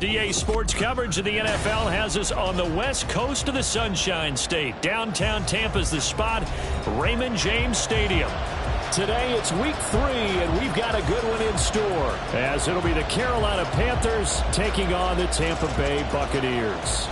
DA Sports coverage of the NFL has us on the west coast of the Sunshine State. Downtown Tampa's the spot, Raymond James Stadium. Today it's week 3, and we've got a good one in store, as it'll be the Carolina Panthers taking on the Tampa Bay Buccaneers.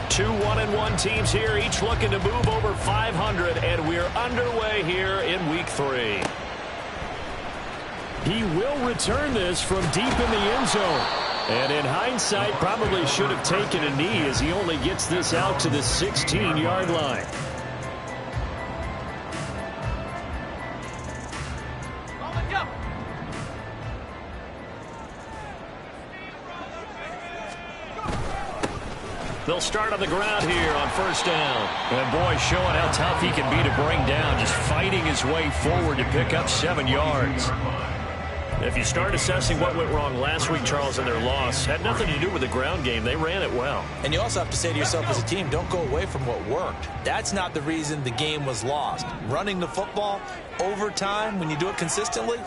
Two 1-1 teams here, each looking to move over 500, and we're underway here in week 3. He will return this from deep in the end zone. And in hindsight, probably should have taken a knee as he only gets this out to the 16-yard line. They'll start on the ground here on first down. And boy, showing how tough he can be to bring down, just fighting his way forward to pick up 7 yards. If you start assessing what went wrong last week, Charles, in their loss, had nothing to do with the ground game. They ran it well. And you also have to say to yourself as a team, don't go away from what worked. That's not the reason the game was lost. Running the football over time, when you do it consistently,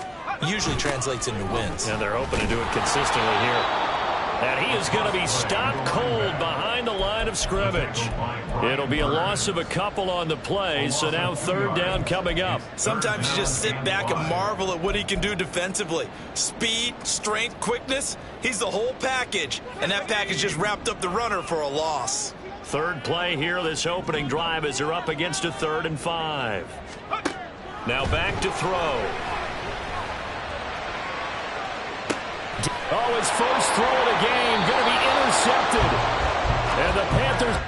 usually translates into wins. And they're hoping to do it consistently here. And he is going to be stopped cold behind the line of scrimmage. It'll be a loss of a couple on the play, so now third down coming up. Sometimes you just sit back and marvel at what he can do defensively. Speed, strength, quickness, he's the whole package. And that package just wrapped up the runner for a loss. Third play here, this opening drive, as they're up against a 3rd and 5. Now back to throw. Oh, his first throw of the game going to be intercepted. And the Panthers...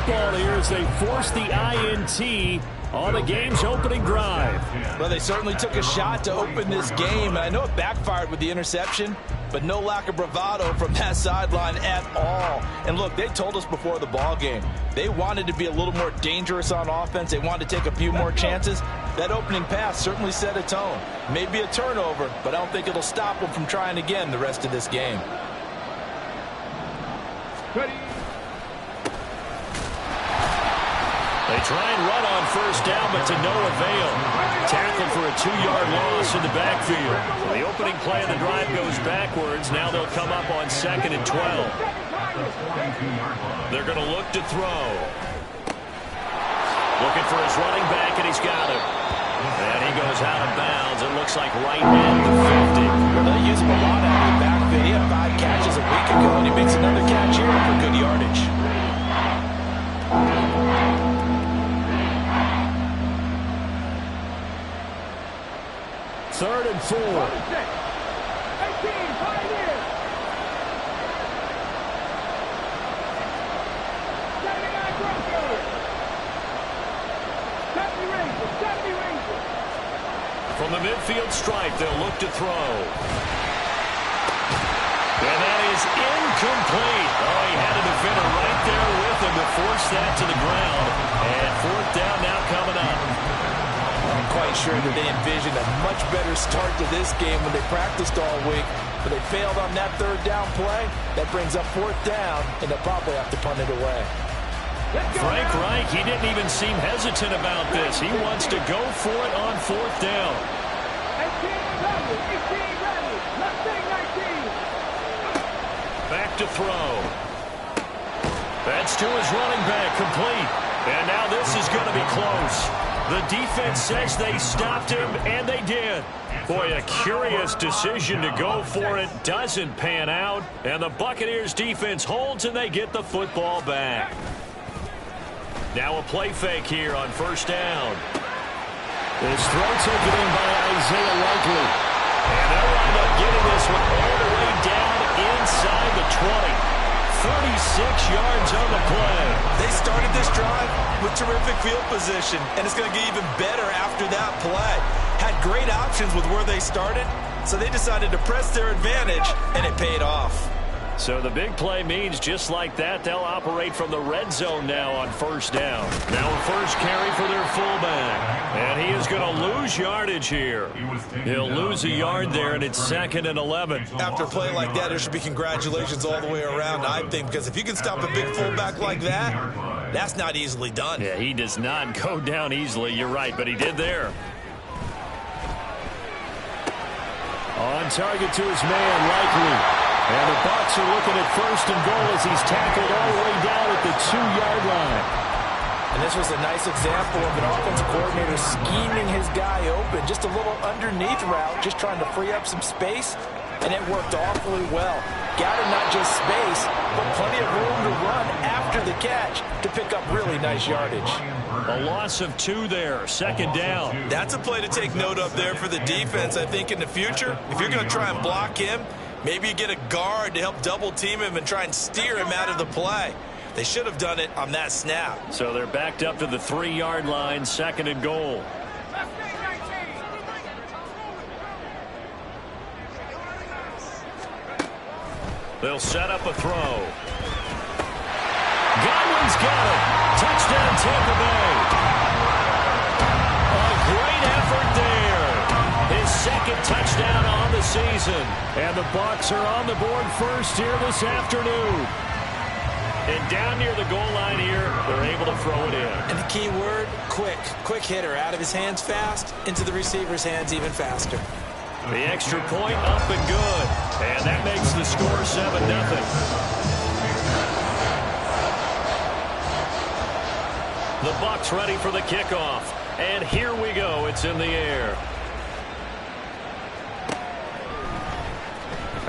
Ball here as they force the INT on the game's opening drive. Well, they certainly took a shot to open this game. I know it backfired with the interception, but no lack of bravado from that sideline at all. And look, they told us before the ball game, they wanted to be a little more dangerous on offense. They wanted to take a few more chances. That opening pass certainly set a tone. Maybe a turnover, but I don't think it'll stop them from trying again the rest of this game. Ready. They try and run on first down, but to no avail. Tackled for a 2-yard loss in the backfield. So the opening play of the drive goes backwards. Now they'll come up on 2nd and 12. They're going to look to throw. Looking for his running back, and he's got him. And he goes out of bounds. It looks like right at the 50. Well, they use him a lot out of the backfield. He had 5 catches a week ago, and he makes another catch here for good yardage. 3rd and 4. 18, Pioneer. 79 Broncos. 70 Rangers. From the midfield stripe, they'll look to throw. And that is incomplete. Oh, he had a defender right there with him to force that to the ground. And 4th sure that they envisioned a much better start to this game when they practiced all week. But they failed on that third down play. That brings up fourth down, and they'll probably have to punt it away. Frank Reich, he didn't even seem hesitant about this. He wants to go for it on fourth down. 18 ready. Let's take 19. Back to throw. That's to his running back, complete. And now this is going to be close. The defense says they stopped him, and they did. Boy, a curious decision to go for it. Doesn't pan out. And the Buccaneers defense holds, and they get the football back. Now a play fake here on first down. This throw taken in by Isaiah Likely. And they'll wind up getting this one all the way down inside the 20. 36 yards on the play. They started this drive with terrific field position, and it's going to get even better after that play. Had great options with where they started, so they decided to press their advantage, and it paid off. So the big play means just like that, they'll operate from the red zone now on first down. Now a first carry for their fullback. And he is going to lose yardage here. He'll lose a yard there, and it's 2nd and 11. After a play like that, there should be congratulations all the way around, I think, because if you can stop a big fullback like that, that's not easily done. Yeah, he does not go down easily. You're right, but he did there. On target to his man, Likely. And the Bucks are looking at 1st and goal as he's tackled all the way down at the 2-yard line. And this was a nice example of an offensive coordinator scheming his guy open. Just a little underneath route, just trying to free up some space, and it worked awfully well. Gathered not just space, but plenty of room to run after the catch to pick up really nice yardage. A loss of 2 there, 2nd down. That's a play to take note of there for the defense, I think, in the future. If you're going to try and block him, maybe you get a guard to help double-team him and try and steer him out of the play. They should have done it on that snap. So they're backed up to the 3-yard line, 2nd and goal. They'll set up a throw. Godwin's got it. Touchdown, Tampa Bay. A great effort there. His 2nd touchdown on the season. And the Bucks are on the board first here this afternoon. And down near the goal line here, they're able to throw it in. And the key word, quick. Quick hitter. Out of his hands fast, into the receiver's hands even faster. The extra point up and good. And that makes the score 7-0. The Bucks ready for the kickoff. And here we go. It's in the air.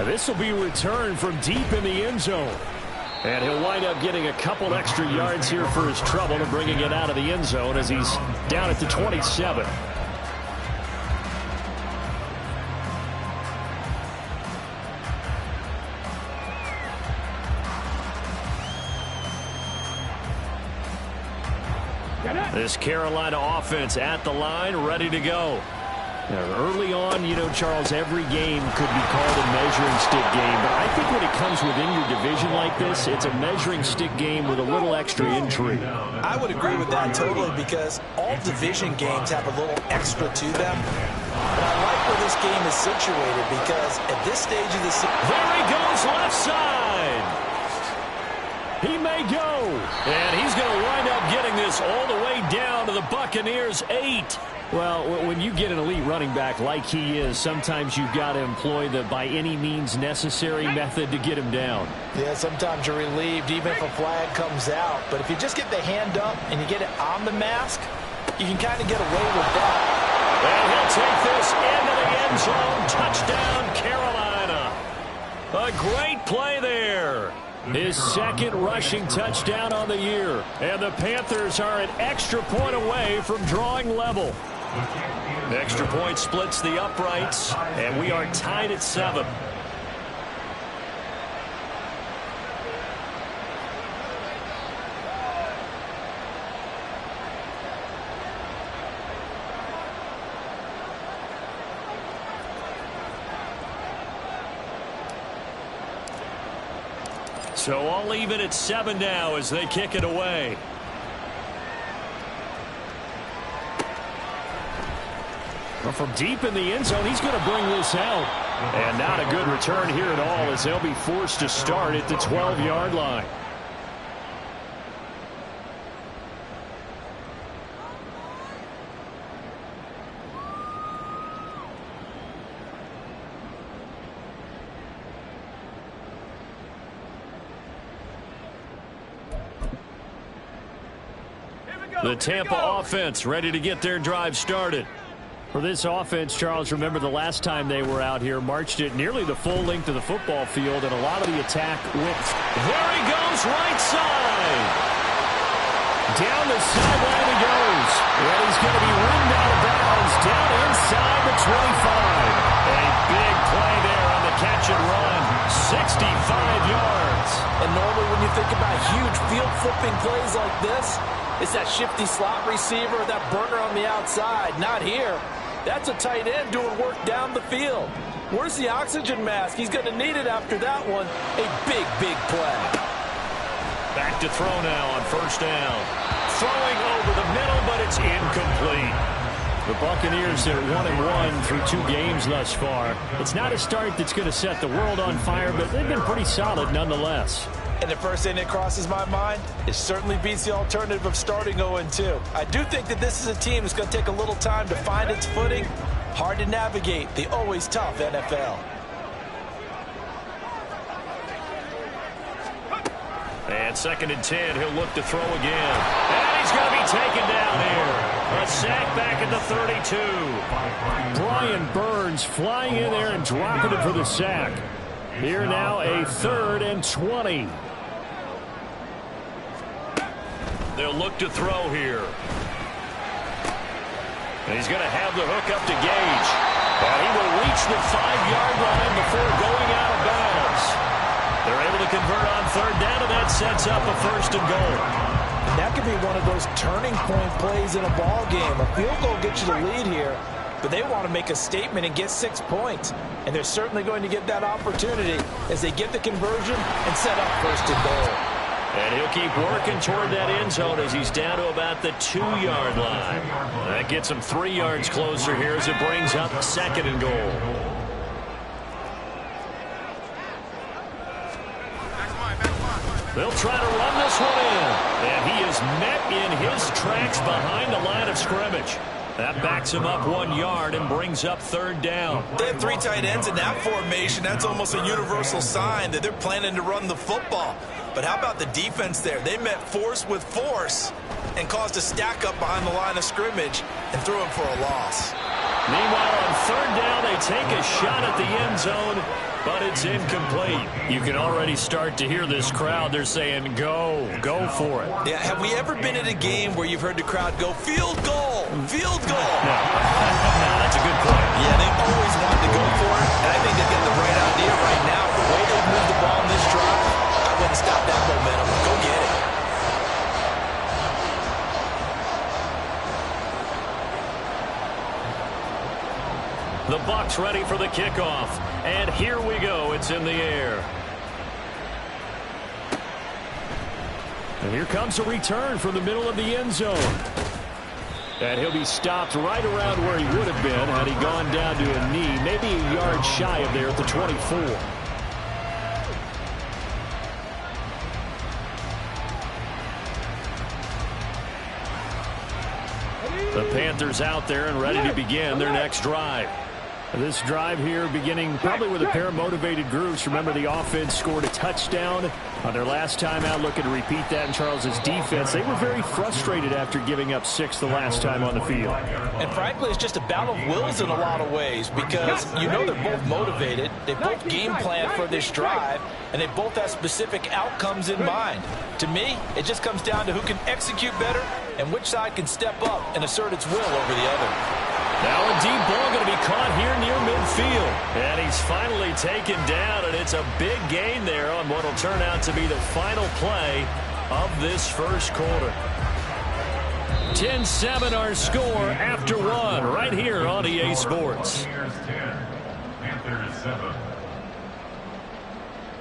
This will be returned from deep in the end zone. And he'll wind up getting a couple extra yards here for his trouble and bringing it out of the end zone as he's down at the 27. This Carolina offense at the line, ready to go. Now, early on, you know, Charles, every game could be called a measuring stick game. But I think when it comes within your division like this, it's a measuring stick game with a little extra intrigue. I would agree with that totally because all division games have a little extra to them. But I like where this game is situated because at this stage of the season... There he goes, left side. He may go. And he's going to wind up getting this all the way down to the Buccaneers' 8. Well, when you get an elite running back like he is, sometimes you've got to employ the by any means necessary method to get him down. Yeah, sometimes you're relieved even if a flag comes out. But if you just get the hand up and you get it on the mask, you can kind of get away with that. And he'll take this into the end zone. Touchdown, Carolina. A great play there. His 2nd rushing touchdown on the year. And the Panthers are an extra point away from drawing level. The extra point splits the uprights, and we are tied at 7. So all even at 7 now as they kick it away. Well, from deep in the end zone, he's going to bring this out. And not a good return here at all, as they'll be forced to start at the 12-yard line. The Tampa offense ready to get their drive started. For this offense, Charles, remember the last time they were out here, marched it nearly the full length of the football field, and a lot of the attack went. There he goes, right side. Down the sideline he goes. And he's going to be run out of bounds down inside the 25. A big play there on the catch and run. 65 yards. And normally when you think about huge field flipping plays like this, it's that shifty slot receiver, that burner on the outside. Not here. That's a tight end doing work down the field. Where's the oxygen mask? He's going to need it after that one. A big, big play. Back to throw now on first down. Throwing over the middle, but it's incomplete. The Buccaneers are 1-1 through 2 games thus far. It's not a start that's going to set the world on fire, but they've been pretty solid nonetheless. And the first thing that crosses my mind, it certainly beats the alternative of starting 0-2. I do think that this is a team that's going to take a little time to find its footing. Hard to navigate the always tough NFL. And 2nd and 10, he'll look to throw again. And he's going to be taken down here. A sack back at the 32. Brian Burns flying in there and dropping it for the sack. Here now a 3rd and 20. They'll look to throw here. And he's going to have the hook up to Gage. And he will reach the 5-yard line before going out of bounds. They're able to convert on 3rd down, and that sets up a 1st and goal. And that could be one of those turning point plays in a ball game. A field goal gets you the lead here, but they want to make a statement and get 6 points. And they're certainly going to get that opportunity as they get the conversion and set up 1st and goal. And he'll keep working toward that end zone as he's down to about the 2-yard line. That gets him 3 yards closer here as it brings up 2nd and goal. They'll try to run this one in. And he is met in his tracks behind the line of scrimmage. That backs him up 1 yard and brings up 3rd down. They have 3 tight ends in that formation. That's almost a universal sign that they're planning to run the football. But how about the defense there? They met force with force and caused a stack up behind the line of scrimmage and threw him for a loss. Meanwhile, on 3rd down, they take a shot at the end zone, but it's incomplete. You can already start to hear this crowd. They're saying, go for it. Yeah, have we ever been at a game where you've heard the crowd go, field goal, field goal? No, that's a good point. Yeah, they've always wanted to go for it, and I think they've got the right idea right now. The way they've moved the ball in this drive, I wouldn't stop that momentum. Go get it. The Bucks ready for the kickoff. And here we go. It's in the air. And here comes a return from the middle of the end zone. And he'll be stopped right around where he would have been had he gone down to a knee, maybe a yard shy of there at the 24. The Panthers out there and ready to begin their next drive. This drive here beginning probably with a pair of motivated groups. Remember, the offense scored a touchdown on their last time out. Looking to repeat that in Charles's defense. They were very frustrated after giving up 6 the last time on the field. And frankly, it's just a battle of wills in a lot of ways because you know they're both motivated. They both game plan for this drive, and they both have specific outcomes in mind. To me, it just comes down to who can execute better and which side can step up and assert its will over the other. Now a deep ball going to be caught here near midfield. And he's finally taken down, and it's a big gain there on what will turn out to be the final play of this first quarter. 10-7 our score after 1 right here on EA Sports.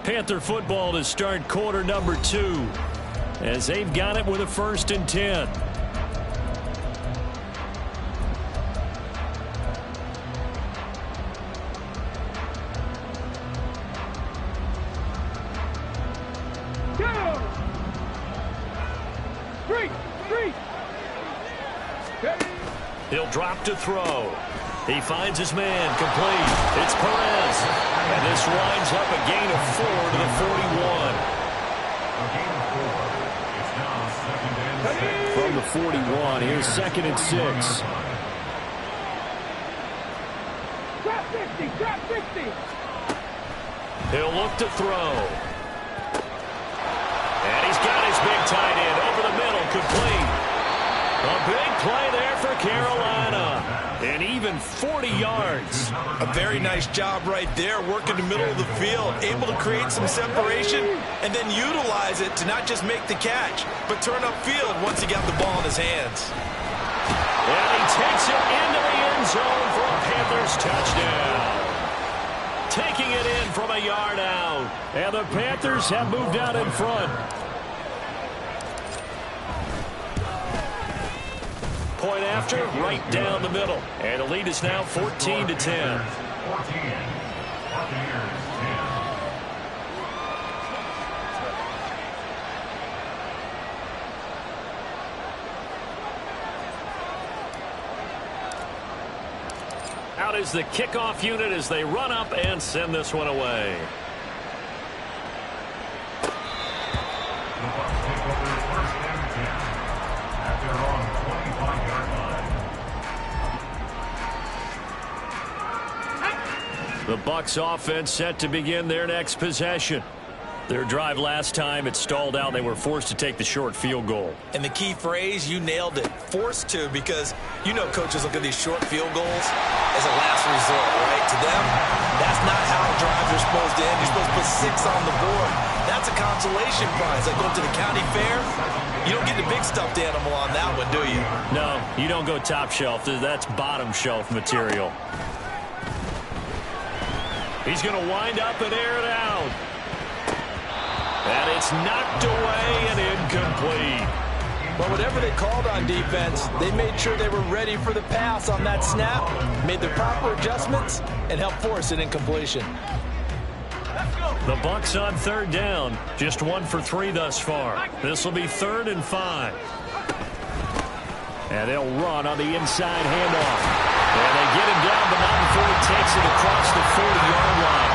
Panther football to start quarter number 2 as they've got it with a 1st and 10. He'll drop to throw. He finds his man, complete. It's Perez. And this winds up a gain of 4 to the 41. From the 41, here's 2nd and 6. Trap 50, trap 50. He'll look to throw. And he's got his big tight end over the middle, complete. A big play there for Carolina. And even 40 yards. A very nice job right there, working the middle of the field, able to create some separation and then utilize it to not just make the catch, but turn upfield once he got the ball in his hands. And he takes it into the end zone for a Panthers touchdown. Taking it in from a yard out. And the Panthers have moved out in front. Point after, right down the middle. And the lead is now 14 to 10. Out is the kickoff unit as they run up and send this one away. The Bucks offense set to begin their next possession. Their drive last time, it stalled out. They were forced to take the short field goal. And the key phrase, you nailed it, forced to, because you know coaches look at these short field goals as a last resort, right? To them, that's not how drives are supposed to end. You're supposed to put 6 on the board. That's a consolation prize. Like going to the county fair, you don't get the big stuffed animal on that one, do you? No, you don't go top shelf. That's bottom shelf material. He's going to wind up and air it out. And it's knocked away and incomplete. But whatever they called on defense, they made sure they were ready for the pass on that snap, made the proper adjustments, and helped force an incompletion. The Bucks on 3rd down. Just 1 for 3 thus far. This will be 3rd and 5. And they'll run on the inside handoff. And they get him down, but not before he takes it across the 40-yard line.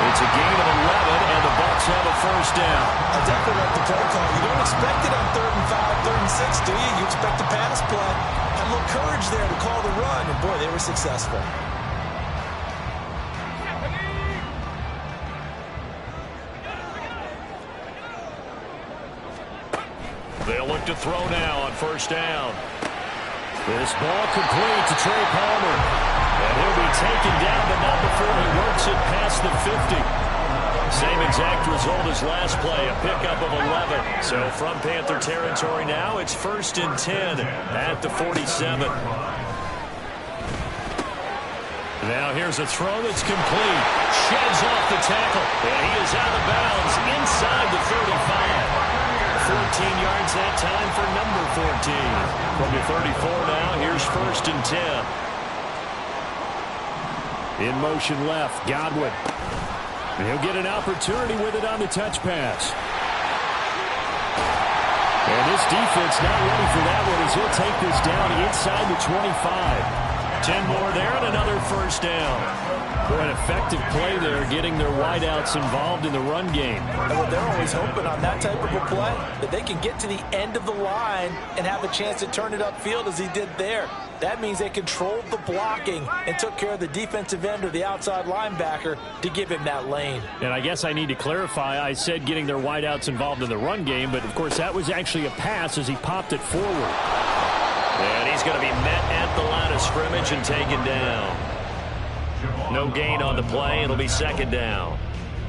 It's a gain of 11, and the Bucks have a 1st down. I definitely like the play call. You don't expect it on 3rd and 5, 3rd and 6, do you? You expect a pass play. Had a little courage there to call the run, and boy, they were successful. They'll look to throw now on 1st down. This ball complete to Trey Palmer. And he'll be taken down, but not before he works it past the 50. Same exact result as last play, a pickup of 11. So from Panther territory now, it's 1st and 10 at the 47. Now here's a throw that's complete. Sheds off the tackle. And he is out of bounds inside the 35. 14 yards that time for number 14. From the 34 now, here's 1st and 10. In motion left, Godwin. And he'll get an opportunity with it on the touch pass. And this defense not ready for that one as he'll take this down inside the 25. 10 more there and another 1st down. Boy, an effective play there, getting their wideouts involved in the run game. And what they're always hoping on that type of a play, that they can get to the end of the line and have a chance to turn it upfield as he did there. That means they controlled the blocking and took care of the defensive end or the outside linebacker to give him that lane. And I guess I need to clarify, I said getting their wideouts involved in the run game, but of course that was actually a pass as he popped it forward. And he's going to be met at the line of scrimmage and taken down. No gain on the play. It'll be 2nd down.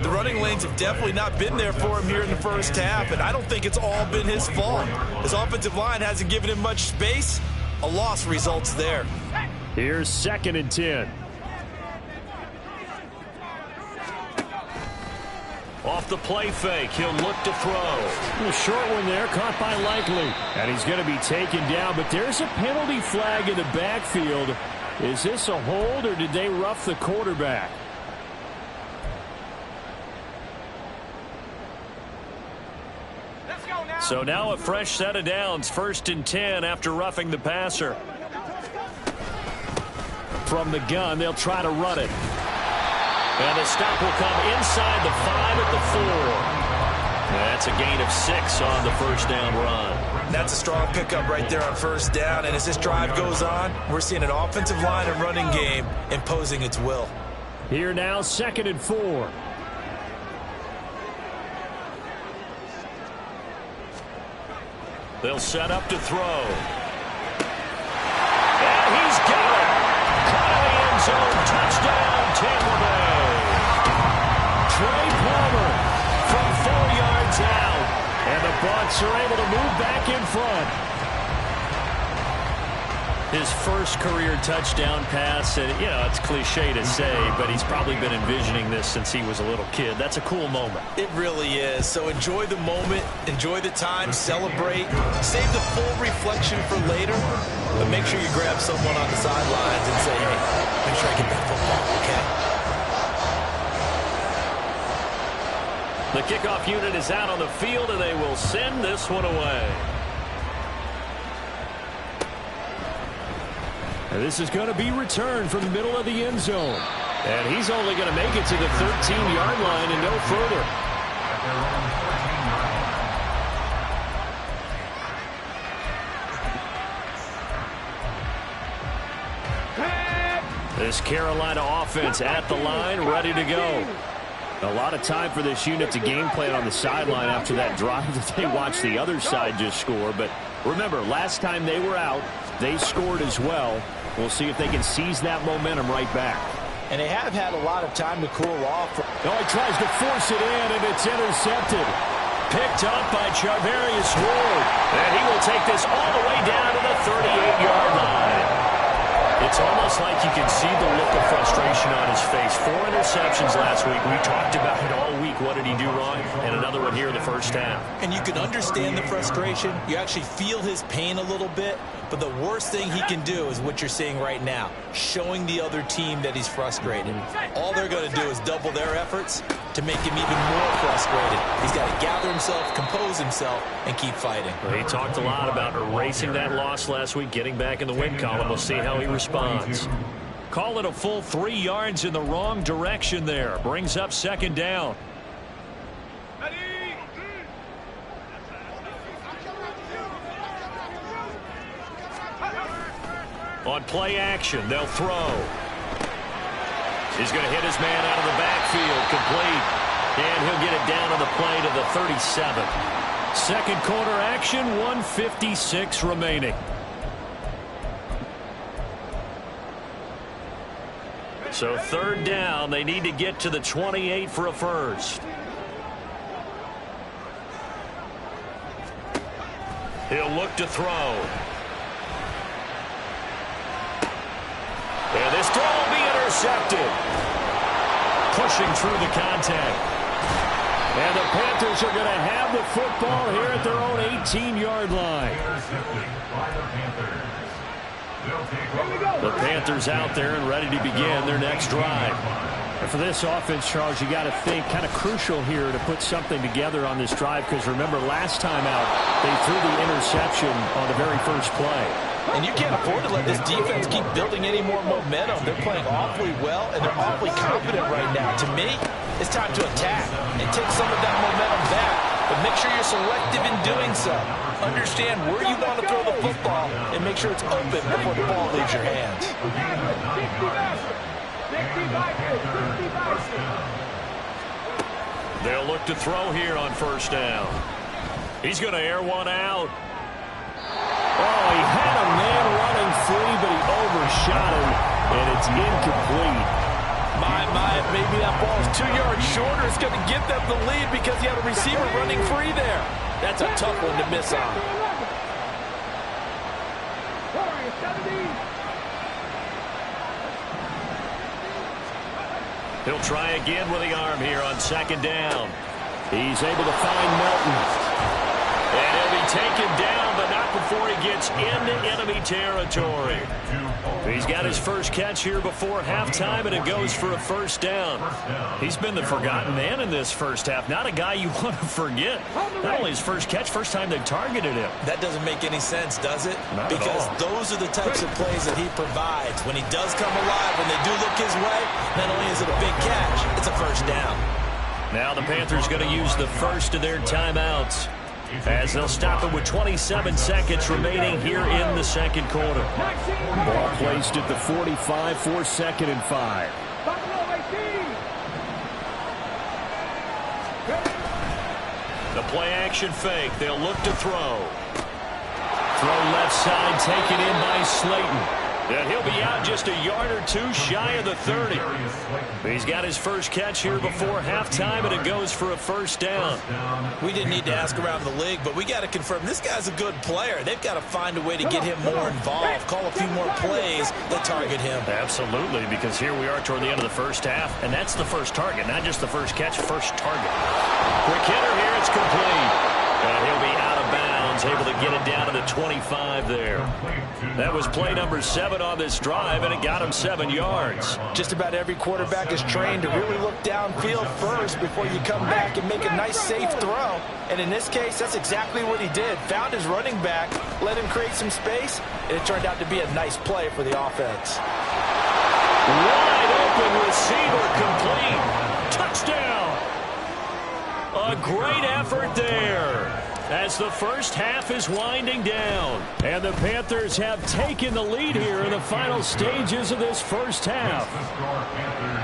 The running lanes have definitely not been there for him here in the 1st half, and I don't think it's all been his fault. His offensive line hasn't given him much space. A loss results there. Here's 2nd and 10. Off the play fake, he'll look to throw. A short one there, caught by Likely. And he's going to be taken down, but there's a penalty flag in the backfield. Is this a hold, or did they rough the quarterback? So now a fresh set of downs, 1st and 10 after roughing the passer. From the gun, they'll try to run it. And the stop will come inside the 5 at the 4. That's a gain of 6 on the first down run. That's a strong pickup right there on first down. And as this drive goes on, we're seeing an offensive line and running game imposing its will. Here now, 2nd and 4. They'll set up to throw. And he's got it. Caught in the end zone. Touchdown, Tampa Bay. Trey Palmer from 4 yards out. And the Bucks are able to move back in front. His first career touchdown pass, and you know, it's cliche to say, but he's probably been envisioning this since he was a little kid. That's a cool moment. It really is. So enjoy the moment, enjoy the time, celebrate, save the full reflection for later, but make sure you grab someone on the sidelines and say, hey, make sure I get that football, okay? The kickoff unit is out on the field, and they will send this one away. And this is going to be returned from the middle of the end zone. And he's only going to make it to the 13-yard line and no further. This Carolina offense at the line, ready to go. A lot of time for this unit to game plan on the sideline after that drive that they watched the other side just score. But remember, last time they were out, they scored as well. We'll see if they can seize that momentum right back. And they have had a lot of time to cool off. Oh, he tries to force it in, and it's intercepted. Picked up by Charvarius Ward. And he will take this all the way down to the 38-yard line. It's almost like you can see the look of frustration on his face. 4 interceptions last week. We talked about it all week. What did he do wrong? And another one here in the first half. And you can understand the frustration. You actually feel his pain a little bit. But the worst thing he can do is what you're seeing right now, showing the other team that he's frustrated. All they're going to do is double their efforts to make him even more frustrated. He's got to gather himself, compose himself, and keep fighting. Well, he talked a lot about erasing that loss last week, getting back in the win column. We'll see how he responds. Call it a full 3 yards in the wrong direction there. Brings up 2nd down. On play action, they'll throw. He's going to hit his man out of the backfield, complete. And he'll get it down on the play to the 37. Second quarter action, 1:56 remaining. So 3rd down, they need to get to the 28 for a first. He'll look to throw. And this throw will be intercepted. Pushing through the contact. And the Panthers are going to have the football here at their own 18-yard line. The Panthers out there and ready to begin their next drive. And for this offense, Charles, you got to think kind of crucial here to put something together on this drive, because remember, last time out, they threw the interception on the very first play. And you can't afford to let this defense keep building any more momentum. They're playing awfully well, and they're awfully confident right now. To me, it's time to attack and take some of that momentum back, but make sure you're selective in doing so. Understand where you want to throw the football and make sure it's open before the ball leaves your hands. They'll look to throw here on first down. He's going to air one out. Oh, he had a man running free, but he overshot him, and it's incomplete. Maybe that ball's 2 yards shorter. It's going to give them the lead because he had a receiver running free there. That's a tough one to miss on. He'll try again with the arm here on 2nd down. He's able to find Melton. And he'll be be taken down, but not before he gets into enemy territory. He's got his first catch here before halftime, and it goes for a first down. He's been the forgotten man in this first half. Not a guy you want to forget. Not only his first catch, first time they've targeted him. That doesn't make any sense, does it? Not because at all. Those are the types of plays that he provides. When he does come alive, when they do look his way, not only is it a big catch, it's a first down. Now the Panthers going to use the first of their timeouts, as they'll stop it with 27 seconds remaining here in the second quarter. Ball placed at the 45 for 2nd and 5. The play action fake. They'll look to throw. Throw left side taken in by Slayton. And he'll be out just a yard or two shy of the 30. He's got his first catch here before halftime, and it goes for a first down. We didn't need to ask around the league, but we got to confirm this guy's a good player. They've got to find a way to get him more involved, call a few more plays that target him. Absolutely, because here we are toward the end of the first half, and that's the first target, not just the first catch, first target. Quick hitter here, it's complete. And he'll be out of bounds, able to get it down to the 25 there. That was play number 7 on this drive, and it got him 7 yards. Just about every quarterback is trained to really look downfield first before you come back and make a nice, safe throw. And in this case, that's exactly what he did. Found his running back, let him create some space, and it turned out to be a nice play for the offense. Wide open receiver complete. Touchdown. A great effort there as the first half is winding down. And the Panthers have taken the lead here in the final stages of this first half.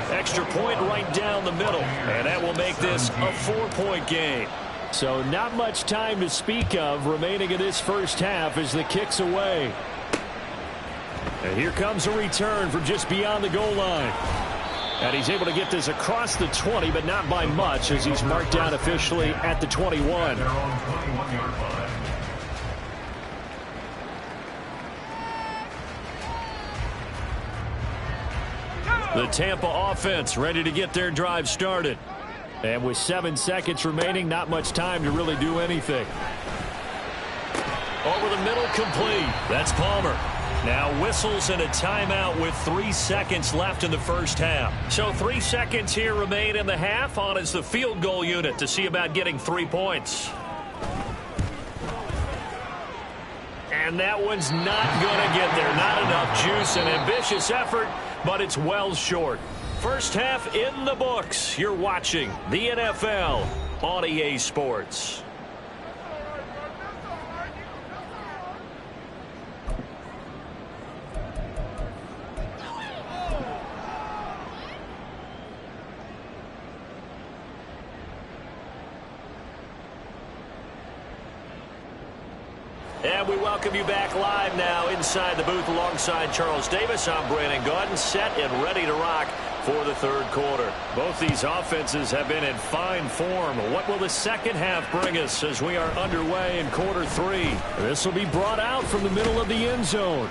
Extra point right down the middle, and that will make this a 4-point game. So not much time to speak of remaining in this first half as the kick's away. And here comes a return from just beyond the goal line. And he's able to get this across the 20, but not by much, as he's marked down officially at the 21. The Tampa offense ready to get their drive started. And with 7 seconds remaining, not much time to really do anything. Over the middle, complete. That's Palmer. Now whistles and a timeout with 3 seconds left in the first half. So 3 seconds here remain in the half. On is the field goal unit to see about getting 3 points. And that one's not going to get there. Not enough juice. An ambitious effort, but it's well short. First half in the books. You're watching the NFL on EA Sports. And we welcome you back live now inside the booth alongside Charles Davis. I'm Brandon Gaudin, set and ready to rock for the third quarter. Both these offenses have been in fine form. What will the second half bring us as we are underway in quarter 3? This will be brought out from the middle of the end zone.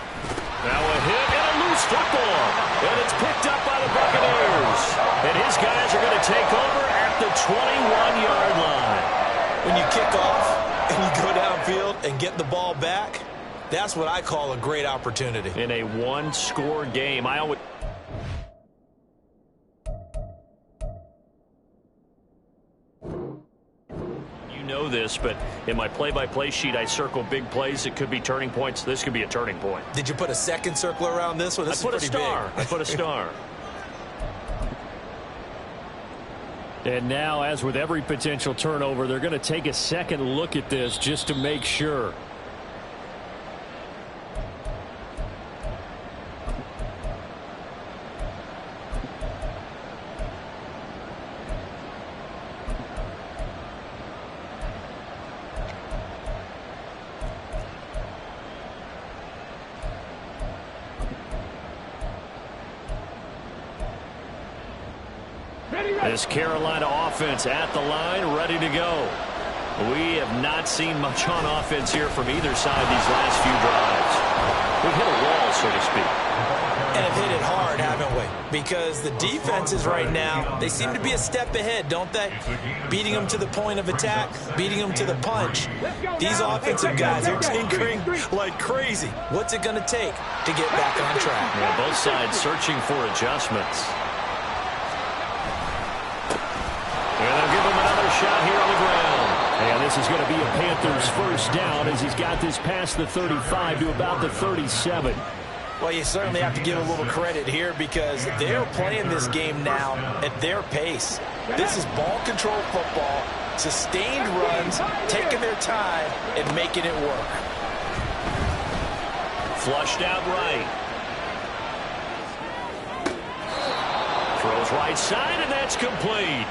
Now a hit and a loose football. And it's picked up by the Buccaneers. And his guys are going to take over at the 21-yard line. When you kick off and you go downfield and get the ball back, that's what I call a great opportunity. In a one-score game, I always... You know this, but in my play-by-play sheet, I circle big plays. It could be turning points. This could be a turning point. Did you put a second circle around this one? This I put a is pretty star. big. I put a star. And now, as with every potential turnover, they're going to take a second look at this just to make sure. This Carolina offense at the line, ready to go. We have not seen much on offense here from either side these last few drives. We hit a wall, so to speak. And have hit it hard, haven't we? Because the defenses right now, they seem to be a step ahead, don't they? Beating them to the point of attack, beating them to the punch. These offensive guys are tinkering like crazy. What's it going to take to get back on track? Yeah, both sides searching for adjustments. And they'll give him another shot here on the ground. And this is going to be a Panthers first down as he's got this past the 35 to about the 37. Well, you certainly have to give a little credit here because they're playing this game now at their pace. This is ball control football, sustained runs, taking their time and making it work. Flushed out right. Throws right side, and that's complete.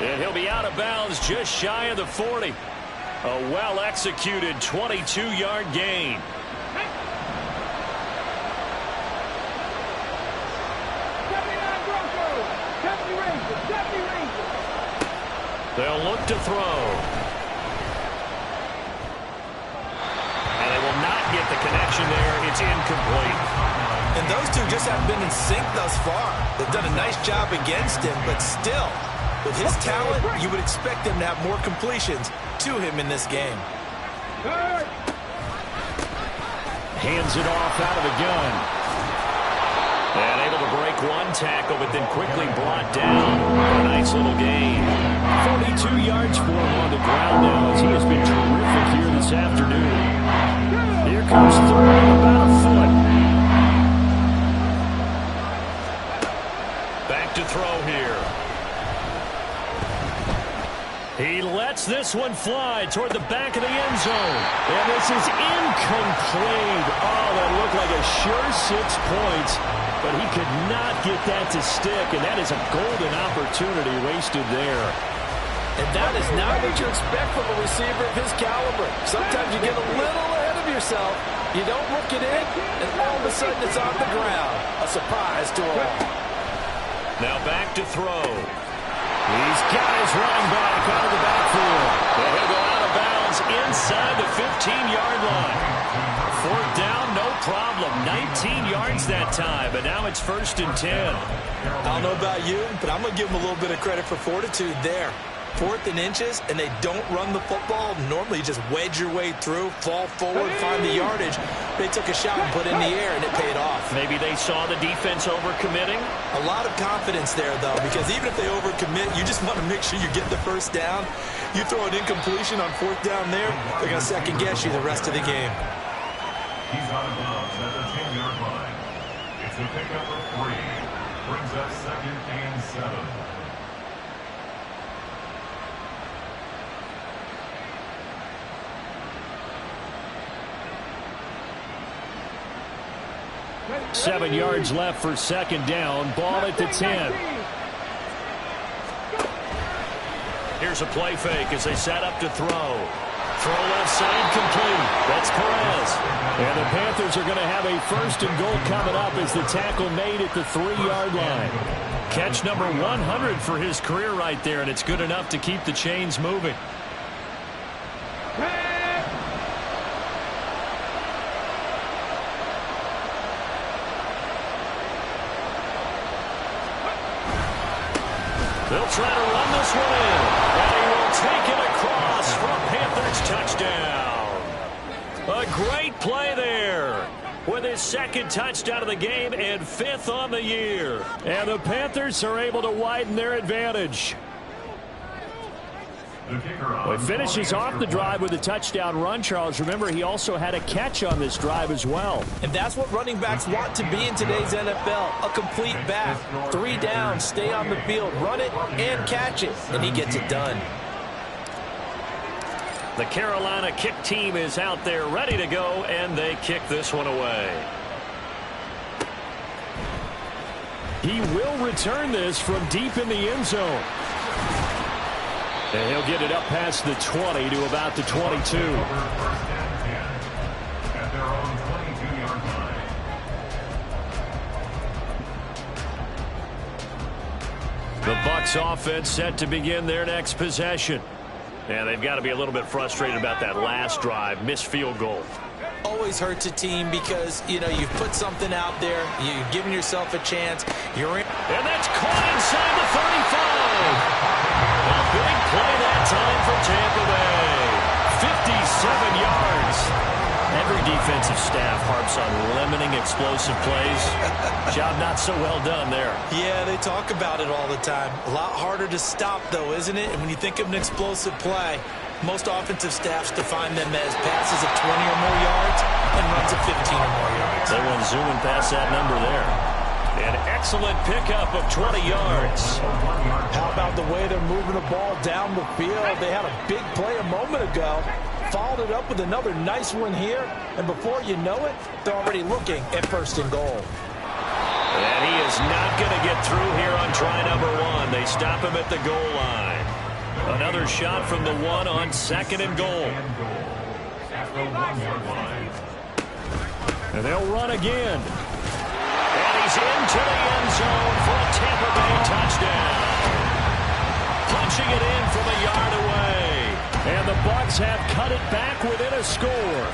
And he'll be out of bounds just shy of the 40. A well-executed 22-yard gain. They'll look to throw. And they will not get the connection there. It's incomplete. And those two just haven't been in sync thus far. They've done a nice job against him, but still, with his talent, you would expect him to have more completions to him in this game. Hands it off out of the gun. And able to break one tackle, but then quickly brought down. A nice little gain. 42 yards for him on the ground now as he has been terrific here this afternoon. Here comes throwing about a foot. Back to throw here. He lets this one fly toward the back of the end zone. And this is incomplete. Oh, that looked like a sure 6 points. But he could not get that to stick. And that is a golden opportunity wasted there. And that is not what you expect from a receiver of his caliber. Sometimes you get a little ahead of yourself. You don't look it in, and all of a sudden it's on the ground. A surprise to all. Now back to throw. He's got his running back out of the backfield. And he'll go out of bounds inside the 15-yard line. Fourth down, no problem. 19 yards that time, but now it's 1st and 10. I don't know about you, but I'm going to give him a little bit of credit for fortitude there. 4th and inches, and they don't run the football. Normally, you just wedge your way through, fall forward, find the yardage. They took a shot and put it in the air, and it paid off. Maybe they saw the defense overcommitting. A lot of confidence there, though, because even if they overcommit, you just want to make sure you get the first down. You throw an incompletion on 4th down there, they're going to second-guess you the rest of the game. He's out of bounds at the 10-yard line. It's a pickup of 3. Brings up 2nd and 7. Seven yards left for 2nd down. Ball at the 10. Here's a play fake as they set up to throw. Throw left side complete. That's Perez. And the Panthers are going to have a 1st and goal coming up as the tackle made at the 3-yard line. Catch number 100 for his career right there, and it's good enough to keep the chains moving. They'll try to run this one in. And he will take it across for a Panthers touchdown. A great play there with his 2nd touchdown of the game and 5th on the year. And the Panthers are able to widen their advantage. Well, he finishes off the drive with a touchdown run, Charles. Remember, he also had a catch on this drive as well. And that's what running backs want to be in today's NFL. A complete back. 3 down, stay on the field, run it, and catch it. And he gets it done. The Carolina kick team is out there ready to go, and they kick this one away. He will return this from deep in the end zone. And he'll get it up past the 20 to about the 22. At their own 22-yard line. The Bucks offense set to begin their next possession. And they've got to be a little bit frustrated about that last drive, missed field goal. Oh, always hurts a team because, you know, you've put something out there, you're giving yourself a chance, you're in. And that's caught inside the 35. A big play that time for Tampa Bay. 57 yards. Every defensive staff harps on limiting explosive plays. Job not so well done there. Yeah, they talk about it all the time. A lot harder to stop, though, isn't it? And when you think of an explosive play, most offensive staffs define them as passes of 20 or more yards and runs of 15 or more yards. They went zooming past that number there. An excellent pickup of 20 yards. How about the way they're moving the ball down the field? They had a big play a moment ago. Followed it up with another nice one here. And before you know it, they're already looking at 1st and goal. And he is not going to get through here on try number 1. They stop him at the goal line. Another shot from the 1 on 2nd and goal. And they'll run again. And he's into the end zone for a Tampa Bay touchdown. Punching it in from a yard away. And the Bucks have cut it back within a score.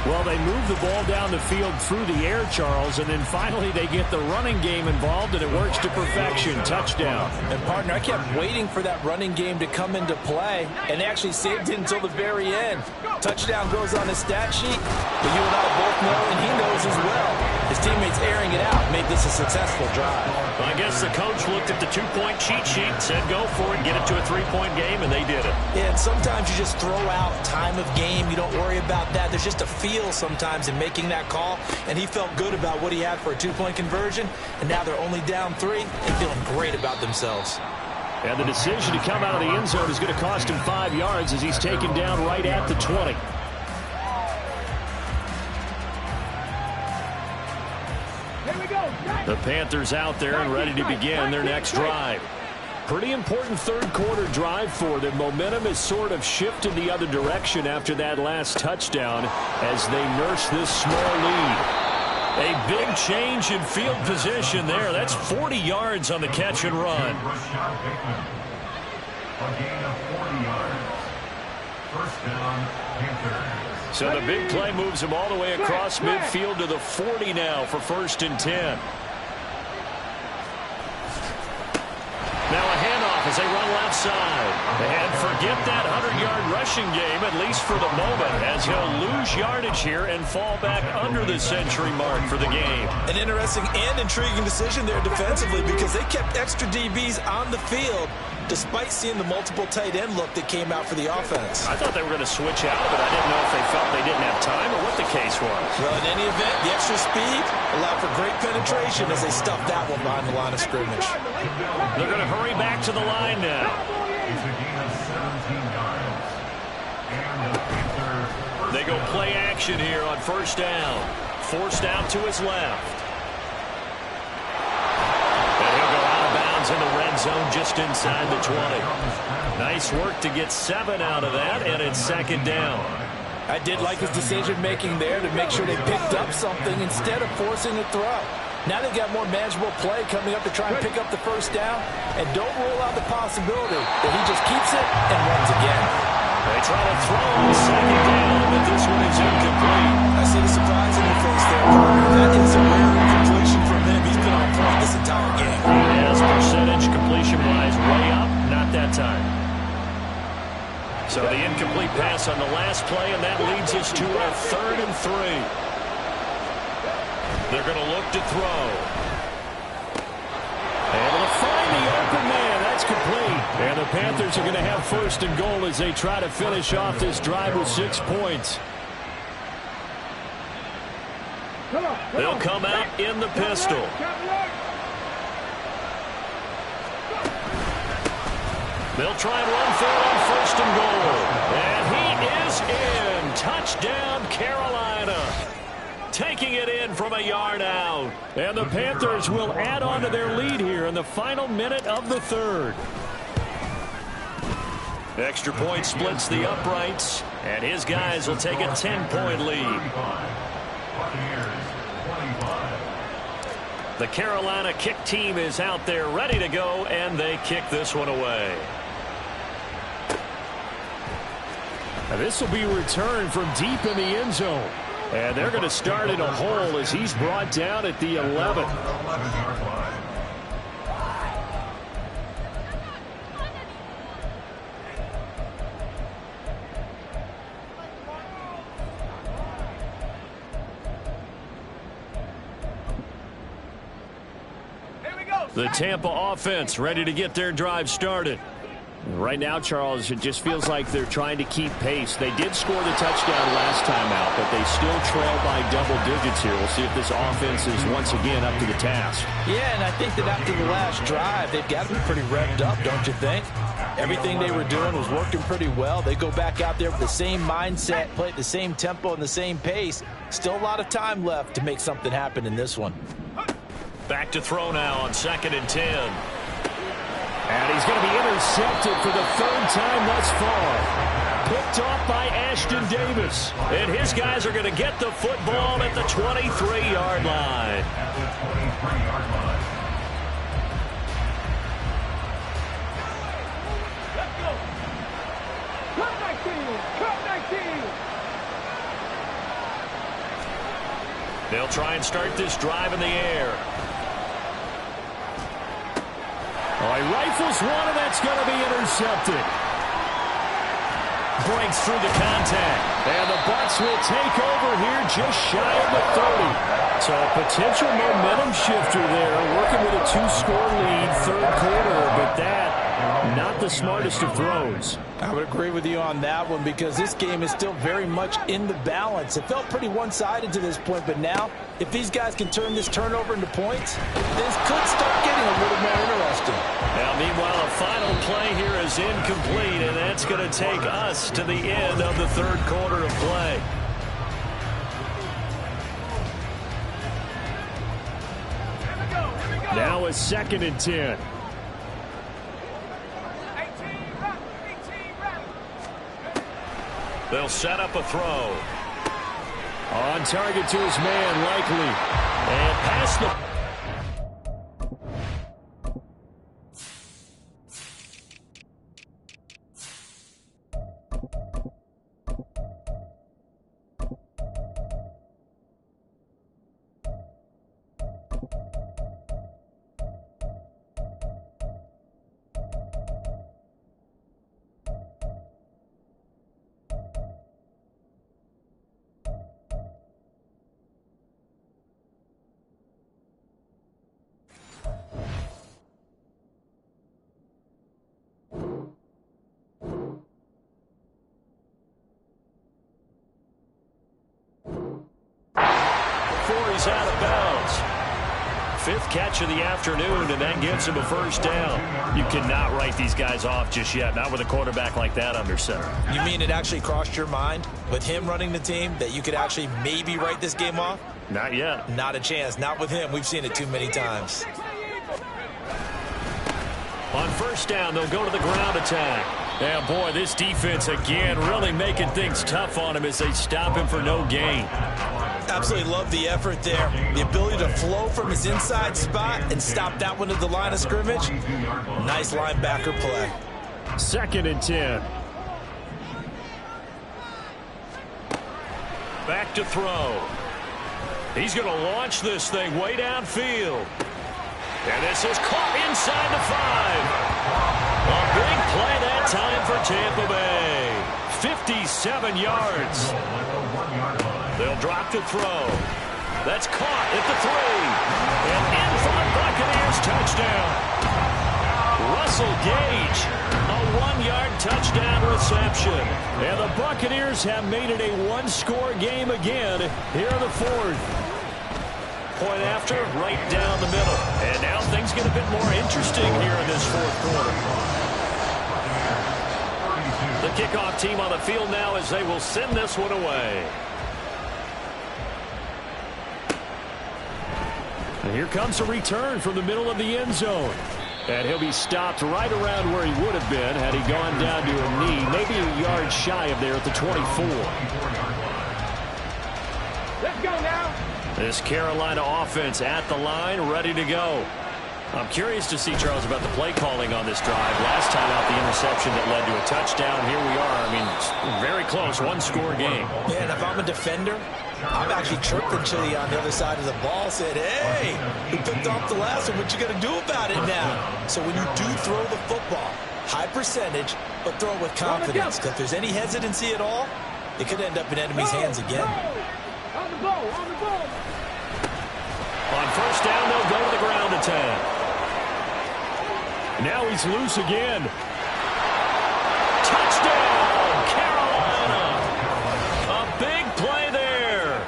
Well, they move the ball down the field through the air, Charles, and then finally they get the running game involved, and it works to perfection. Touchdown. And, partner, I kept waiting for that running game to come into play, and they actually saved it until the very end. Touchdown goes on the stat sheet, but you and I both know, and he knows as well, his teammates airing it out made this a successful drive. Well, I guess the coach looked at the 2-point cheat sheet, said go for it, get it to a 3-point game, and they did it. Yeah, and sometimes you just throw out time of game. You don't worry about that. There's just a feel sometimes in making that call, and he felt good about what he had for a 2-point conversion, and now they're only down 3 and feeling great about themselves. And the decision to come out of the end zone is going to cost him 5 yards as he's taken down right at the 20. The Panthers out there and ready to begin their next drive. Pretty important third-quarter drive for them. Momentum has sort of shifted the other direction after that last touchdown as they nurse this small lead. A big change in field position there. That's 40 yards on the catch and run. So the big play moves him all the way across midfield to the 40 now for 1st and 10. Now a handoff as they run left side. And forget that 100-yard rushing game, at least for the moment, as he'll lose yardage here and fall back under the century mark for the game. An interesting and intriguing decision there defensively because they kept extra DBs on the field despite seeing the multiple tight end look that came out for the offense. I thought they were going to switch out, but I didn't know if they felt they didn't have time or what the case was. Well, in any event, the extra speed allowed for great penetration as they stuffed that one behind the line of scrimmage. They're going to hurry back to the line now. They go play action here on 1st down. Forced out to his left. And he'll go out of bounds in the red zone just inside the 20. Nice work to get 7 out of that, and it's 2nd down. I did like his decision-making there to make sure they picked up something instead of forcing a throw. Now they've got more manageable play coming up to try and pick up the 1st down, and don't rule out the possibility that he just keeps it and runs again. They try to throw on 2nd down, but this one is incomplete. I see the surprise in your face there, partner. That is a rare incompletion from him. He's been on point this entire game. Yes, percentage completion-wise way up, not that time. So the incomplete pass on the last play, and that leads us to a 3rd and 3. They're going to look to throw. Able to find the open man. That's complete. And the Panthers are going to have 1st and goal as they try to finish off this drive with 6 points. They'll come out in the pistol. They'll try and run for it on 1st and goal. And he is in. Touchdown, Carolina. Taking it in from a yard out. And the Panthers will add on to their lead here in the final minute of the 3rd. Extra point splits the uprights, and his guys will take a 10-point lead. The Carolina kick team is out there ready to go, and they kick this one away. This will be returned from deep in the end zone. And they're going to start in a hole as he's brought down at the 11. 11-yard line. The Tampa offense ready to get their drive started. Right now, Charles, it just feels like they're trying to keep pace. They did score the touchdown last time out, but they still trail by double digits here. We'll see if this offense is once again up to the task. Yeah, and I think that after the last drive, they've got to be pretty revved up, don't you think? Everything they were doing was working pretty well. They go back out there with the same mindset, play at the same tempo and the same pace. Still a lot of time left to make something happen in this one. Back to throw now on 2nd and 10. And he's going to be intercepted for the 3rd time thus far. Picked off by Ashton Davis. And his guys are going to get the football at the 23-yard line. At the 23-yard line. Let's go. Cut 19. Cut 19. They'll try and start this drive in the air. Oh, he rifles one, and that's going to be intercepted. Breaks through the contact. And the Bucks will take over here just shy of the 30. So a potential momentum shifter there, working with a 2-score lead, 3rd quarter, but that, not the smartest of throws. I would agree with you on that one because this game is still very much in the balance. It felt pretty one-sided to this point, but now, if these guys can turn this turnover into points, this could start getting a little more interesting. Now, meanwhile, a final play here is incomplete, and that's going to take us to the end of the 3rd quarter of play. Now a 2nd and 10. They'll set up a throw. On target to his man, Likely. And past the... He's out of bounds. 5th catch of the afternoon, and that gets him a 1st down. You cannot write these guys off just yet, not with a quarterback like that under center. You mean it actually crossed your mind with him running the team that you could actually maybe write this game off? Not yet. Not a chance. Not with him. We've seen it too many times. On 1st down, they'll go to the ground attack. Yeah, boy, this defense again really making things tough on him as they stop him for no gain. Absolutely love the effort there. The ability to flow from his inside spot and stop that one at the line of scrimmage. Nice linebacker play. 2nd and 10. Back to throw. He's going to launch this thing way downfield. And this is caught inside the 5. A big play that time for Tampa Bay. 57 yards. They'll drop to throw. That's caught at the 3. And in front, Buccaneers touchdown. Russell Gage, a 1-yard touchdown reception. And the Buccaneers have made it a 1-score game again here in the 4th. Point after, right down the middle. And now things get a bit more interesting here in this 4th quarter. The kickoff team on the field now as they will send this one away. And here comes a return from the middle of the end zone. And he'll be stopped right around where he would have been had he gone down to a knee, maybe a yard shy of there at the 24. Let's go now. This Carolina offense at the line, ready to go. I'm curious to see, Charles, about the play calling on this drive. Last time out, the interception that led to a touchdown. Here we are. I mean, it's very close, one-score game. Yeah, and if I'm a defender, I'm actually chirping to you on the other side of the ball, said, hey, we picked off the last one. What you going to do about it now? So when you do throw the football, high percentage, but throw it with confidence. Because if there's any hesitancy at all, it could end up in enemy's hands again. On the ball, on the ball. On first down, they'll go to the ground attack. Now he's loose again. Touchdown, Carolina. A big play there.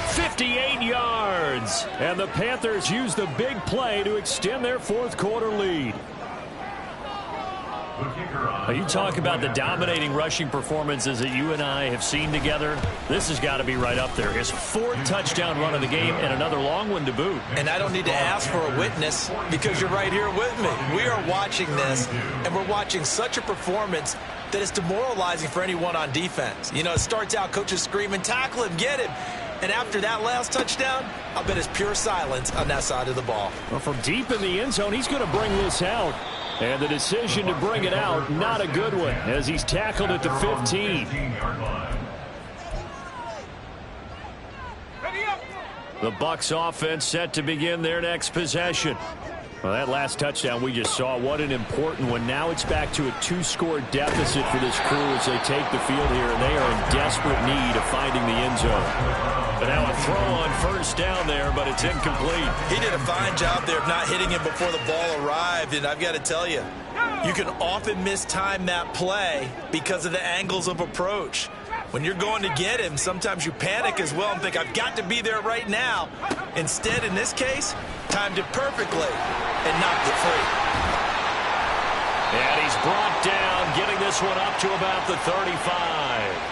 58 yards. And the Panthers use the big play to extend their fourth quarter lead. You talk about the dominating rushing performances that you and I have seen together. This has got to be right up there. His fourth touchdown run of the game and another long one to boot. And I don't need to ask for a witness because you're right here with me. We are watching this, and we're watching such a performance that is demoralizing for anyone on defense. You know, it starts out coaches screaming, tackle him, get him. And after that last touchdown, I'll bet it's pure silence on that side of the ball. Well, from deep in the end zone, he's going to bring this out. And the decision to bring it out, not a good one, as he's tackled at the 15. The Bucks offense set to begin their next possession. Well, that last touchdown we just saw, what an important one. Now it's back to a 2-score deficit for this crew as they take the field here, and they are in desperate need of finding the end zone. But now a throw on first down there, but it's incomplete. He did a fine job there of not hitting him before the ball arrived, and I've got to tell you, you can often mistime that play because of the angles of approach. When you're going to get him, sometimes you panic as well and think, I've got to be there right now. Instead, in this case, timed it perfectly and knocked it free. And he's brought down, getting this one up to about the 35.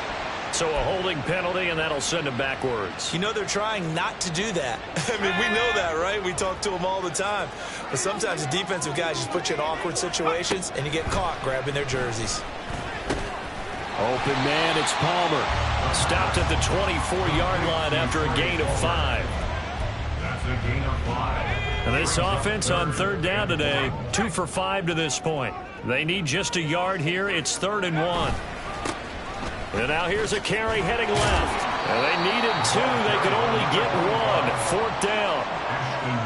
So a holding penalty, and that'll send him backwards. You know they're trying not to do that. I mean, we know that, right? We talk to them all the time. But sometimes the defensive guys just put you in awkward situations, and you get caught grabbing their jerseys. Open man, it's Palmer. Stopped at the 24-yard line after a gain of 5. That's a gain of 5. And this offense on third down today, 2 for 5 to this point. They need just a yard here. It's 3rd and 1. And now here's a carry heading left. And they needed 2. They could only get 1. 4th down.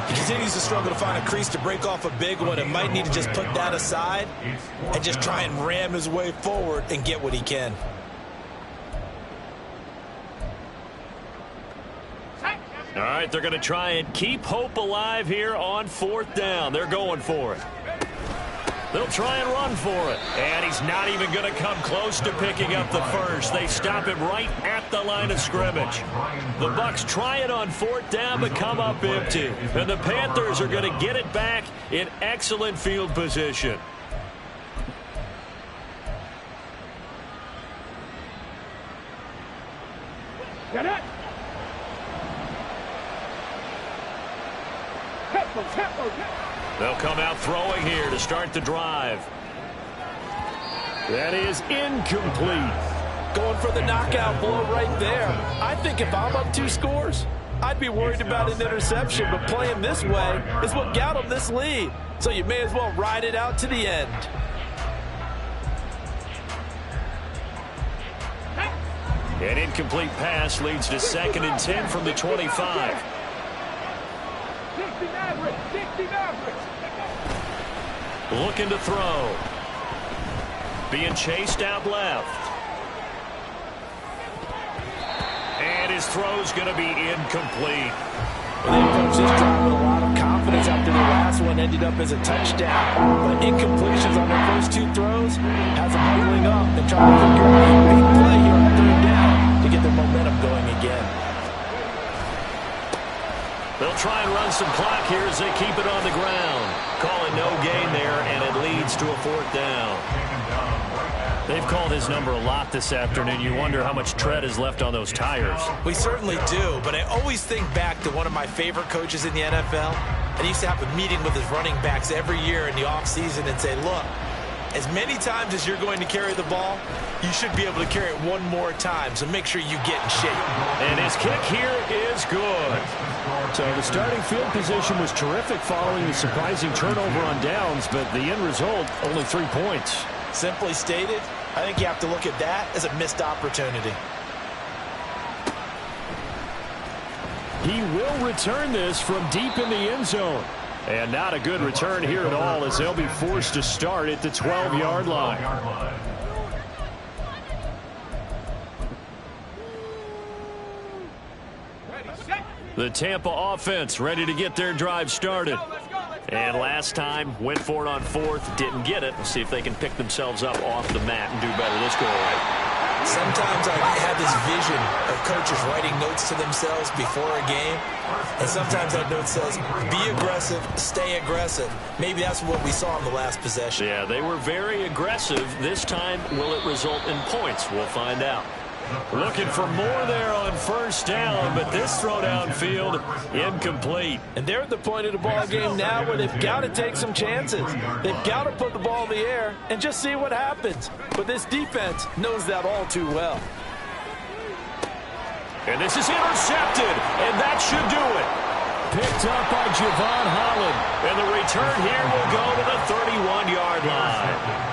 He continues to struggle to find a crease to break off a big one and might need to just put that aside and just try and ram his way forward and get what he can. All right, they're going to try and keep hope alive here on 4th down. They're going for it. They'll try and run for it. And he's not even going to come close to picking up the first. They stop him right at the line of scrimmage. The Bucks try it on 4th down, but come up empty. And the Panthers are going to get it back in excellent field position. Get it. Tempo. They'll come out throwing here to start the drive. That is incomplete. Going for the knockout blow right there. I think if I'm up 2 scores, I'd be worried about an interception, but playing this way is what got them this lead. So you may as well ride it out to the end. An incomplete pass leads to 2nd and 10 from the 25. 60 Mavericks. Looking to throw. Being chased out left. And his throw's going to be incomplete. Well, they approached this drive with a lot of confidence after the last one ended up as a touchdown. But incompletions on their first 2 throws has them huddling up and trying to figure out a big play here on 3rd down to get their momentum going again. They'll try and run some clock here as they keep it on the ground. Calling no gain there, and it leads to a 4th down. They've called his number a lot this afternoon. You wonder how much tread is left on those tires. We certainly do, but I always think back to one of my favorite coaches in the NFL. And he used to have a meeting with his running backs every year in the offseason and say, look, As many times as you're going to carry the ball, you should be able to carry it one more time, so make sure you get in shape. And his kick here is good. So the starting field position was terrific following the surprising turnover on downs, but the end result, only 3 points. Simply stated, I think you have to look at that as a missed opportunity. He will return this from deep in the end zone. And not a good return here at all, as they'll be forced to start at the 12-yard line. The Tampa offense ready to get their drive started. And last time, went for it on fourth, didn't get it. We'll see if they can pick themselves up off the mat and do better this go-around. Sometimes I have this vision of coaches writing notes to themselves before a game, and sometimes that note says, be aggressive, stay aggressive. Maybe that's what we saw in the last possession. Yeah, they were very aggressive. This time, will it result in points? We'll find out. Looking for more there on first down, but this throw downfield, incomplete. And they're at the point of the ball game now where they've got to take some chances. They've got to put the ball in the air and just see what happens. But this defense knows that all too well. And this is intercepted, and that should do it. Picked up by Javon Holland. And the return here will go to the 31-yard line.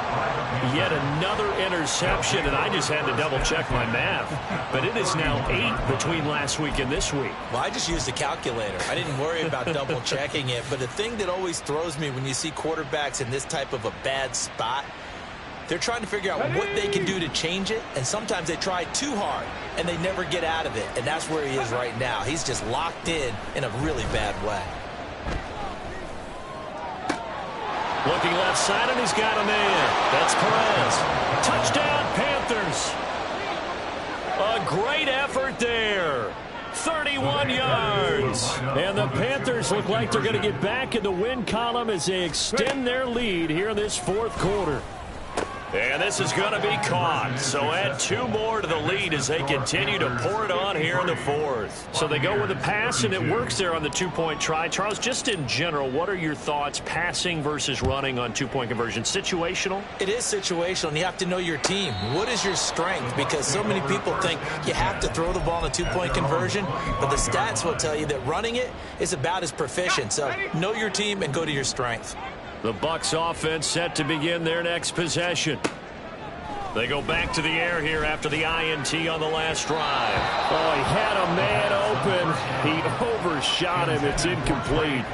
Yet another interception, and I just had to double-check my math. But it is now 8 between last week and this week. Well, I just used a calculator. I didn't worry about double-checking it. But the thing that always throws me when you see quarterbacks in this type of a bad spot, they're trying to figure out what they can do to change it, and sometimes they try too hard, and they never get out of it. And that's where he is right now. He's just locked in a really bad way. Looking left side, and he's got a man. That's Perez. Touchdown, Panthers. A great effort there. 31 yards. And the Panthers look like they're going to get back in the win column as they extend their lead here in this fourth quarter. And this is going to be caught. So add 2 more to the lead as they continue to pour it on here in the fourth. So they go with a pass, and it works there on the 2-point try. Charles, just in general, what are your thoughts passing versus running on 2-point conversion? Situational? It is situational, and you have to know your team. What is your strength? Because so many people think you have to throw the ball in a 2-point conversion, but the stats will tell you that running it is about as proficient. So know your team and go to your strength. The Bucks offense set to begin their next possession. They go back to the air here after the INT on the last drive. Oh, he had a man open. He overshot him. It's incomplete.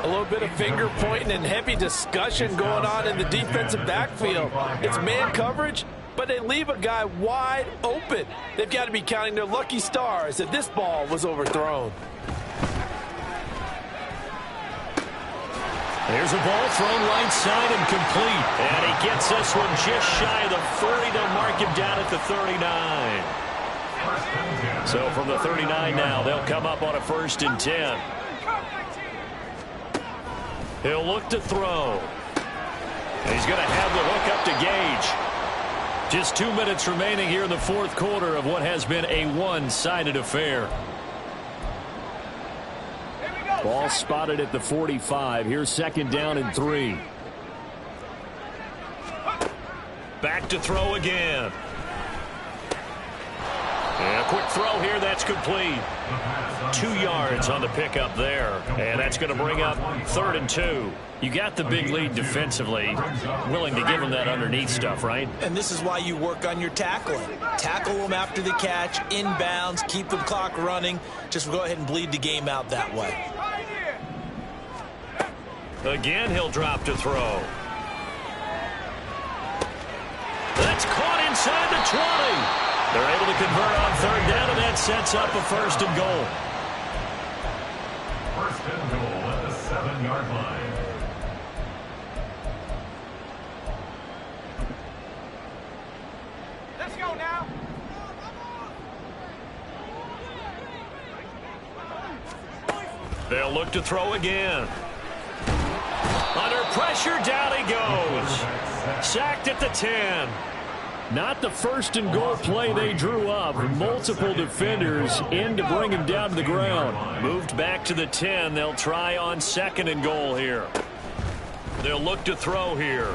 A little bit of finger pointing and heavy discussion going on in the defensive backfield. It's man coverage, but they leave a guy wide open. They've got to be counting their lucky stars that this ball was overthrown. There's a ball thrown right side and complete. And he gets this one just shy of the 40. They'll mark him down at the 39. So from the 39 now, they'll come up on a 1st and 10. He'll look to throw. He's going to have the hook up to Gage. Just 2 minutes remaining here in the fourth quarter of what has been a one-sided affair. Ball spotted at the 45. Here's 2nd down and 3. Back to throw again. And a quick throw here. That's complete. 2 yards on the pickup there. And that's going to bring up 3rd and 2. You got the big lead defensively. Willing to give them that underneath stuff, right? And this is why you work on your tackling. Tackle them after the catch, inbounds, keep the clock running. Just go ahead and bleed the game out that way. Again, he'll drop to throw. That's caught inside the 20. They're able to convert on 3rd down, and that sets up a 1st and goal. 1st and goal at the 7-yard line. Let's go now. They'll look to throw again. Under pressure, down he goes. Sacked at the 10. Not the 1st and goal play they drew up. Multiple defenders in to bring him down to the ground. Moved back to the 10. They'll try on 2nd and goal here. They'll look to throw here.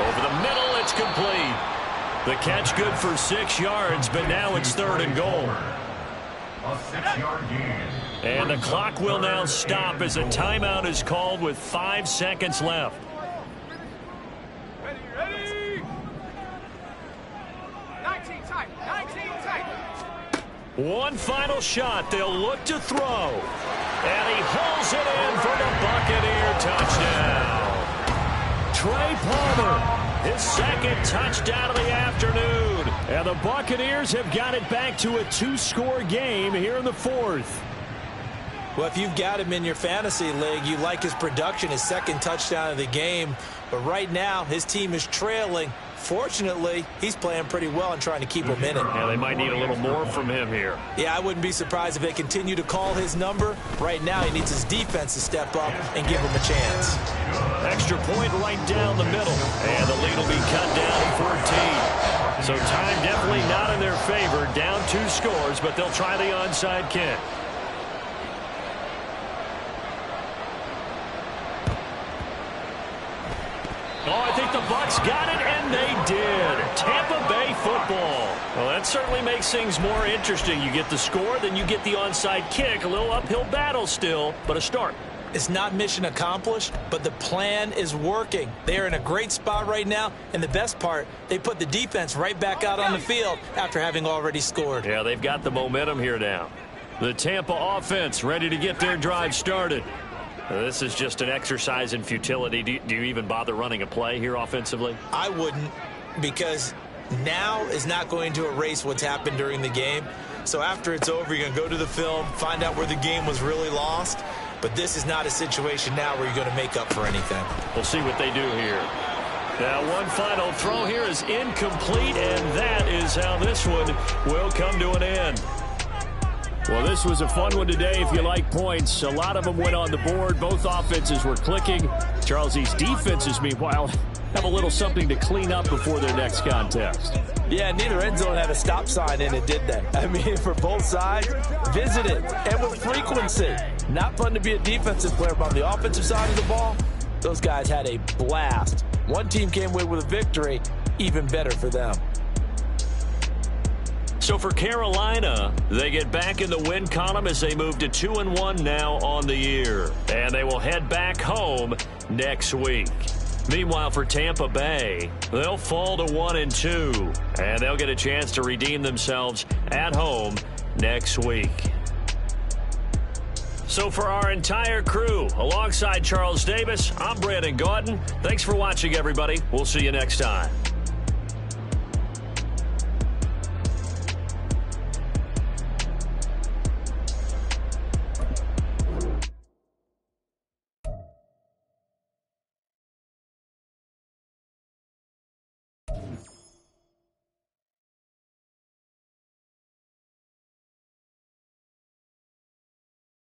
Over the middle, it's complete. The catch good for 6 yards, but now it's 3rd and goal. A 6-yard gain. And the clock will now stop as a timeout is called with 5 seconds left. Ready? 19 tight. 19 tight. One final shot. They'll look to throw. And he hauls it in for the Buccaneer touchdown. Trey Palmer, his 2nd touchdown of the afternoon. And the Buccaneers have got it back to a 2-score game here in the 4th. Well, if you've got him in your fantasy league, you like his production, his 2nd touchdown of the game. But right now, his team is trailing. Fortunately, he's playing pretty well and trying to keep him in it. Yeah, they might need a little more from him here. Yeah, I wouldn't be surprised if they continue to call his number. Right now, he needs his defense to step up and give him a chance. Extra point right down the middle. And the lead will be cut down to 14. So time definitely not in their favor. Down 2 scores, but they'll try the onside kick. Oh, I think the Bucks got it, and they did. Tampa Bay football. Well, that certainly makes things more interesting. You get the score, then you get the onside kick. A little uphill battle still, but a start. It's not mission accomplished, but the plan is working. They are in a great spot right now, and the best part, they put the defense right back out on the field after having already scored. Yeah, they've got the momentum here now. The Tampa offense ready to get their drive started. This is just an exercise in futility. Do you even bother running a play here offensively? I wouldn't, because now is not going to erase what's happened during the game. So after it's over, you're going to go to the film, find out where the game was really lost. But this is not a situation now where you're going to make up for anything. We'll see what they do here. Now, one final throw here is incomplete, and that is how this one will come to an end. Well, this was a fun one today if you like points. A lot of them went on the board. Both offenses were clicking. Charles, these defenses, meanwhile, have a little something to clean up before their next contest. Yeah, neither end zone had a stop sign in it, did they? I mean, for both sides, visited and with frequency. Not fun to be a defensive player, but on the offensive side of the ball, those guys had a blast. One team came away with a victory, even better for them. So for Carolina, they get back in the win column as they move to 2-1 now on the year. And they will head back home next week. Meanwhile, for Tampa Bay, they'll fall to 1-2. And they'll get a chance to redeem themselves at home next week. So for our entire crew, alongside Charles Davis, I'm Brandon Gautin. Thanks for watching, everybody. We'll see you next time.